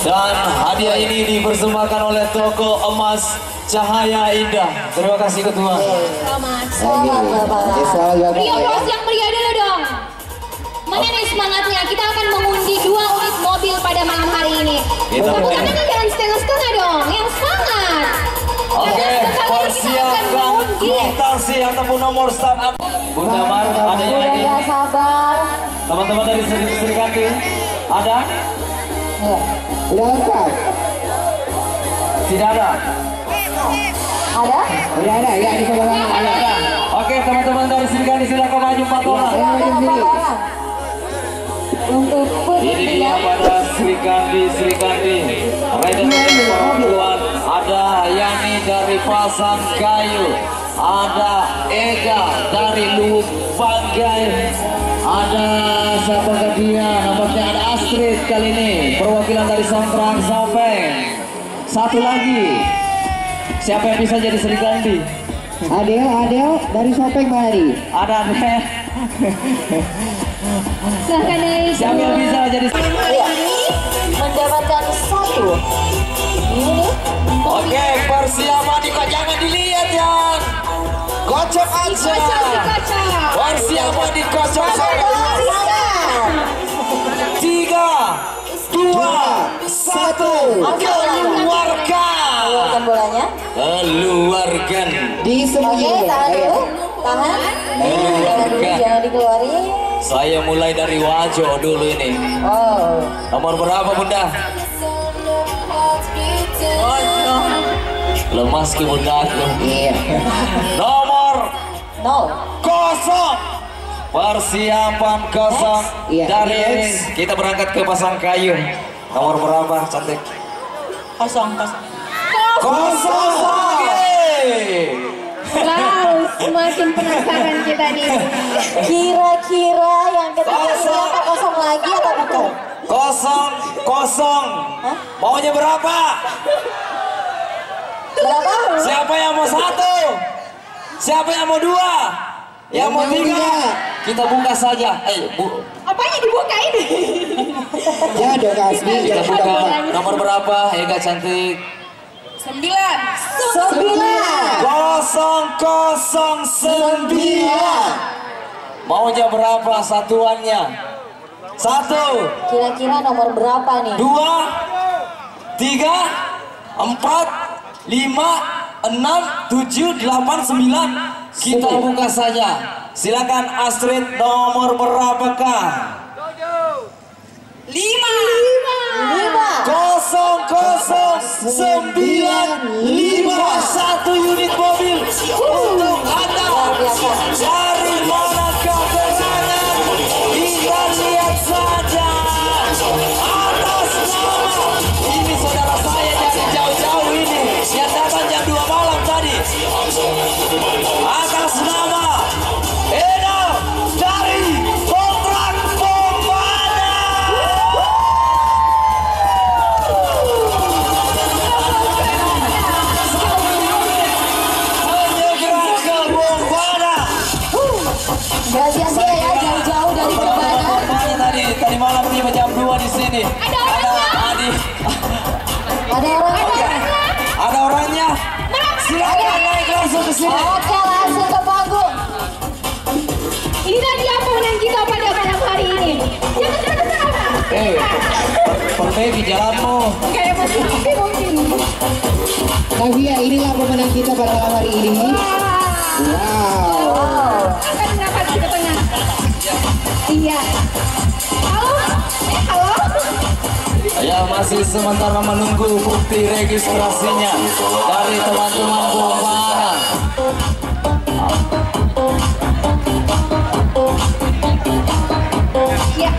Dan hadiah ini dipersembahkan oleh Toko Emas Cahaya Indah. Terima kasih Ketua. Selamat Bapak. Rio yang meriah dulu dong. Mana nih semangatnya? Kita akan mengundi 2 unit mobil pada malam hari ini. Tepuk tangannya jangan setengah-setengah dong, yang semangat. Oke, persiapkan kuitansi ataupun nomor startup. Bunda Mar, ada yang lagi? Sabar. Teman-teman dari Sri Kandi, ada? Udah lengkap? Tidak ada? Ada? Udah ada, ya di sebelah mana ada. Oke, teman-teman dari Sri Kandi silakan maju 4 orang. Untuk Ini dia pada Sri Kandi. Rider perempuan ada Yani dari Pasang Kayu, ada Ega dari Luwuk Banggai, ada siapa dia? Nampaknya ada Astrid kali ini, perwakilan dari Songkrang Sopeng. Satu lagi, siapa yang bisa jadi Sri Kandi? Adel dari Sopeng Bari. Ada Adel. silahkan naik. Siapa yang bisa jadi Sri Kandi? Mendapatkan 1. Ini. Oke, persiapan kok jangan dilihat ya. Kocok aja. Persiapan dikocok sampai 3, 2, 1. Keluarkan bolanya. Keluarkan. Disembunyikan. Tahan dulu. Tahan. Jangan dikeluarin. Saya mulai dari Wajo dulu ini. Oh. Nomor berapa Bunda? Lemas ke Bunda aku. Iya. Nomor 0. 0. Persiapan 0 Iya, dari next. kita berangkat ke Pasang Kayu. Nomor berapa cantik? 0. 0 lagi. Wow, semakin penasaran kita nih. Kira-kira yang ketiga ini apa 0 lagi atau bukan? 0. Maunya berapa? Berapa? Siapa yang mau 1? Siapa yang mau 2? Yang mau 3? Kita buka saja. Bu. Apanya dibuka ini? Ya dong Kasmi. Kita buka. Nomor berapa? Ega cantik. 9. 009. Maunya berapa satuannya? 1. Kira-kira nomor berapa nih? 2, 3, 4, 5, 6, 7, 8, 9. Kita buka saja. Silakan Astrid, nomor berapakah? 5. 0095. 1 unit mobil untuk Anda. Dari manakah gerangan? Kita lihat saja. Atas nama, ini saudara saya dari jauh-jauh ini yang datang jam 2 malam tadi. Atas nama Eda dari Kontrak Bombana. Menyeberang ke Bombana. Gak sia-sia ya, jauh-jauh dari Bombana. Tadi malam tiba jam 2 di sini. Ada orangnya. Ada orangnya. Ada orangnya. Silakan naik langsung ke sini. Oke, langsung ke panggung. Ini tadi apa menang kita pada malam hari ini? Jangan Perbaiki jalanmu. kayak masih happy mungkin. Tapi ya inilah pemenang kita pada malam hari ini. Wow. Akan merapat ke tengah. Iya. Halo? Halo? Ya, masih sementara menunggu bukti registrasinya dari teman-teman Bombana. Ya.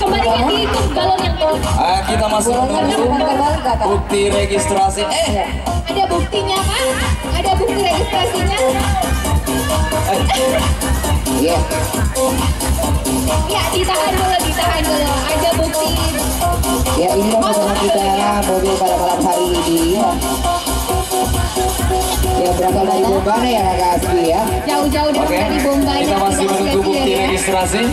Kembalikan itu balon yang tadi. Kita masih menunggu bukti registrasi. Ada buktinya kan? Ada bukti registrasinya? Iya. Ya, ditahan dulu. Ada bukti. Ya inilah pemenang kita mobil pada malam hari ini. Ya berasal dari Bombana ya Kak Asmi ya. Jauh-jauh Oke, dari Bombay. kita masih menunggu bukti registrasi.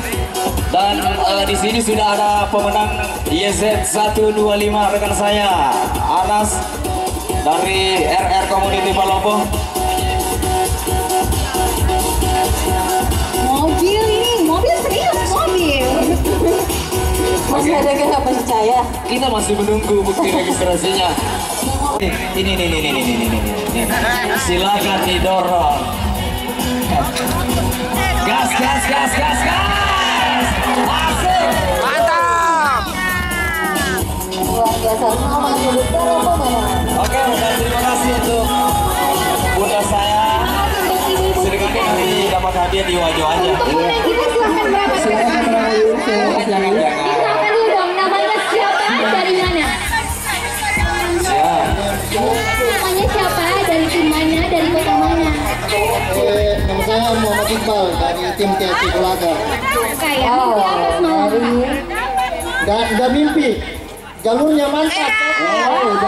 Dan di sini sudah ada pemenang YZ 125 rekan saya Anas dari RR Community Palopo. Mobil ini, mobil serius mobil. Masih ada gak percaya? Kita masih menunggu bukti registrasinya. Ini. Silakan didorong. Gas. Masuk. Mantap. Luar biasa. Oke, dan terima kasih untuk bunda saya. Serikandi nanti dapat hadiah di wajah aja. Kita silakan berapa? Silakan. Silakan dulu dong, namanya siapa? Dari mana? Siap. Namanya siapa? Dari tim mana? Dari kota mana? Nama saya Muhammad Iqbal dari tim TSI Bulaga. Kayak mimpi apa semalam? Gak mimpi, jalurnya mantap.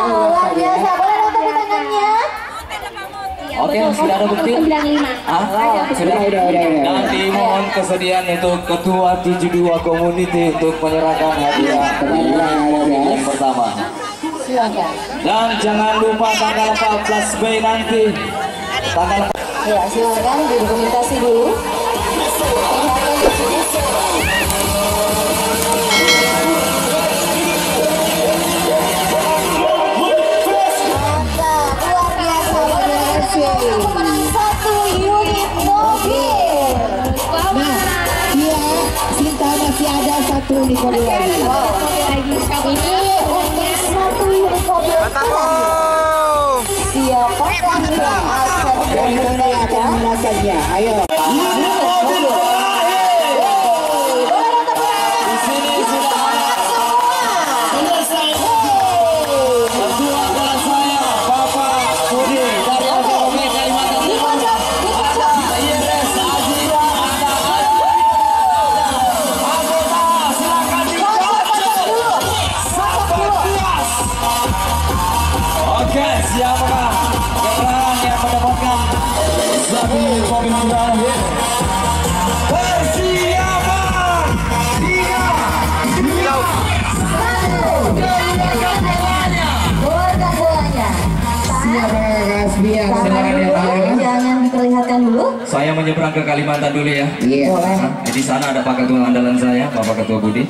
Luar biasa. Boleh dong tepuk tangannya? Oke, sudah ada bukti? 95. Sudah. Dan dimohon kesediaan untuk Ketua 72 Community untuk menyerahkan hadiah yang pertama. Silakan. Dan jangan lupa tanggal 14 Mei nanti. Tanggal Ya, silakan didokumentasi dulu. Pemenang 1 unit mobil. Iya, Sinta masih ada 1 di mobil lagi. Wow, ini untuk 1 unit mobil. Siapa yang Akan melakukannya. Ayo. di sini sudah ada ketua kelas saya Bapak Budi dari LKB Kalimantan Timur. Ada IRS Azira, ada anggota, silakan Oke, siapakah keterangan yang mendapatkan satu mobil terakhir? Persiapan 3. Jangan diperlihatkan dulu. Saya menyeberang ke Kalimantan dulu ya. Iya. Di sana ada Pak Ketua andalan saya, Bapak Ketua Budi.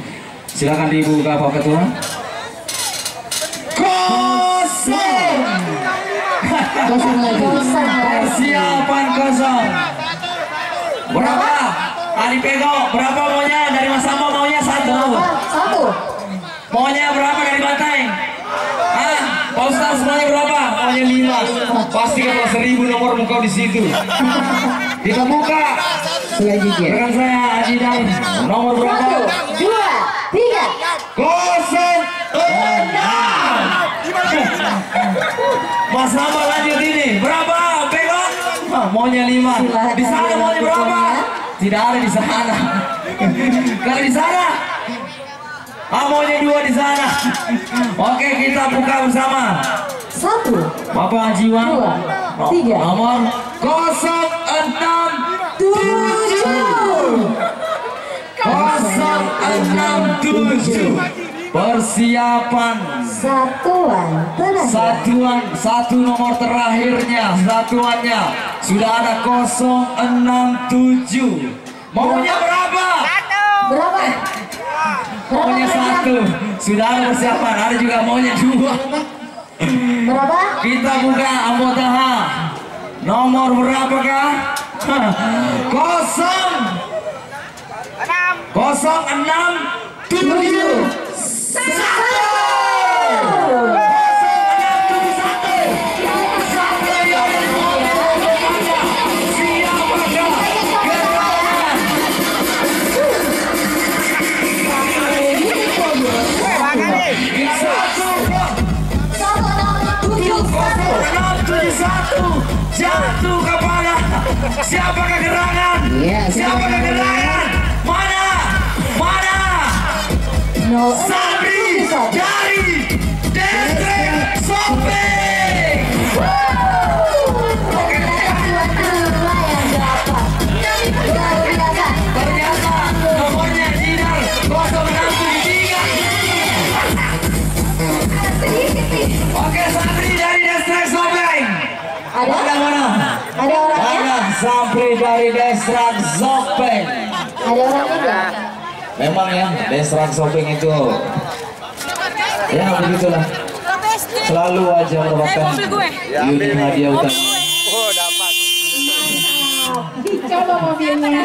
Silakan dibuka Pak Ketua. Kosong lagi. Persiapan kosong. Berapa? Ari Pego, berapa maunya dari Mas Samo? Maunya 1. 1. Maunya berapa dari Batang? Pak Ustaz semuanya berapa? Maunya 5. Pasti kalau 1000 nomor muka di situ. Kita buka. Selanjutnya. Rekan saya Haji Dain. Nomor berapa? 1, 2, 3. 06. Mas Nama lanjut ini. Berapa? Pego? Maunya 5. Di sana maunya berapa? Tidak ada di sana. Kalau di sana? Maunya 2 di sana. Oke, kita buka bersama. 1, Bapak Haji Wan. 2, 3. Nomor 067. 067. Persiapan Satuan terakhir. satu nomor terakhirnya, satuannya sudah ada 067. Maunya berapa? Berapa? Maunya 1. Sudah ada persiapan, ada juga maunya 2. Berapa? Kita buka anggota H. Nomor berapakah? 067. Jatuh kepada siapakah gerangan? Siapakah gerangan? Mana? Sabri dari Distrik Sopeng. Ternyata nomornya tidak Sabri dari Desrak Zopeng. Ada orang juga. Memang ya, Desrak Zopeng itu ya begitulah. Selalu aja merupakan unit hadiah utama. Oh, dapat. Dicoba mobilnya.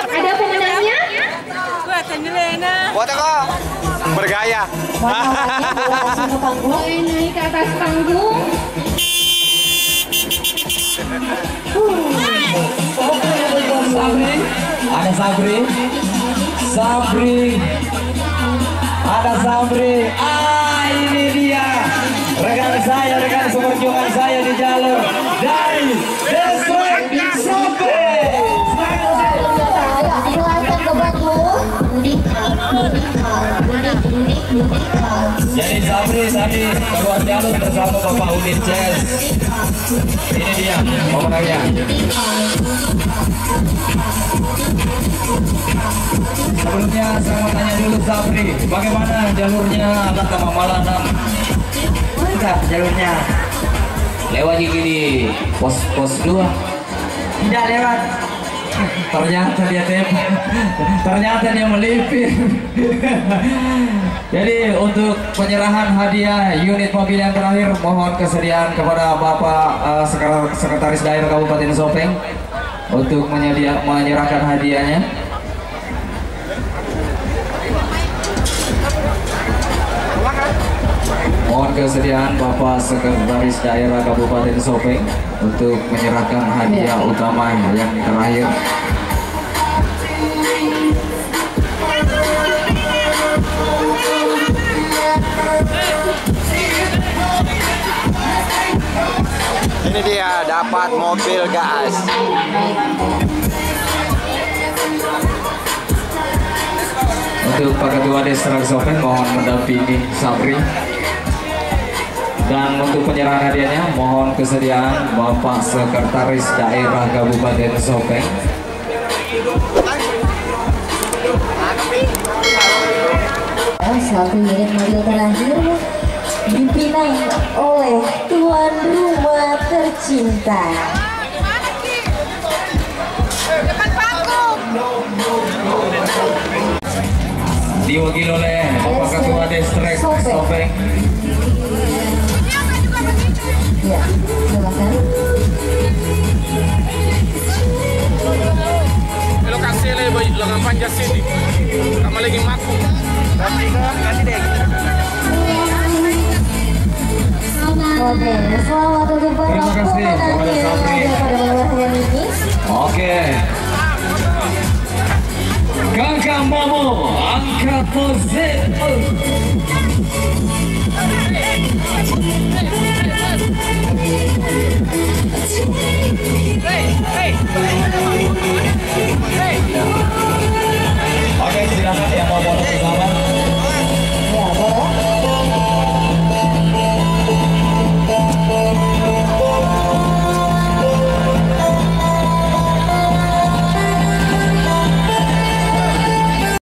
Ada pemenangnya? Buat apa? Bergaya. Naik ke atas panggung. Sabri, ada Sabri, ada Sabri. Ini dia rekan saya, rekan seperjuangan saya di jalur dari Desrak Zopeng. Silahkan ke panggung. Jadi Sabri tadi keluar jalur bersama Bapak Udin Jazz. Ini dia pemenangnya. Sebelumnya saya mau tanya dulu Sabri, bagaimana jalurnya kata Mama Lanam? Enggak, jalurnya lewat gini pos 2. Tidak lewat. Ternyata dia melipir. Jadi untuk penyerahan hadiah unit mobil yang terakhir, mohon kesediaan kepada Bapak Sekretaris Daerah Kabupaten Zopeng untuk menyerahkan hadiahnya. Mohon kesediaan Bapak Sekretaris Daerah Kabupaten Zopeng untuk menyerahkan hadiah utama yang terakhir. Ini dia dapat mobil gas. Untuk Pak Ketua Desrak Zopeng mohon mendampingi Sabri. Dan untuk penyerahan hadiahnya mohon kesediaan Bapak Sekretaris Daerah Kabupaten Zopeng. Satu unit mobil terakhir dipinang oleh tuan rumah tercinta. Diwakili oleh Bapak Ketua Desrak Zopeng. Ya, silakan. Lokasi lengan panjang sini. Kamu lagi maku. Ganti deh. Oke, selamat untuk para Terima kasih kepada Sabri. pada malam hari ini. Oke. Kakak Mamo angkat pose.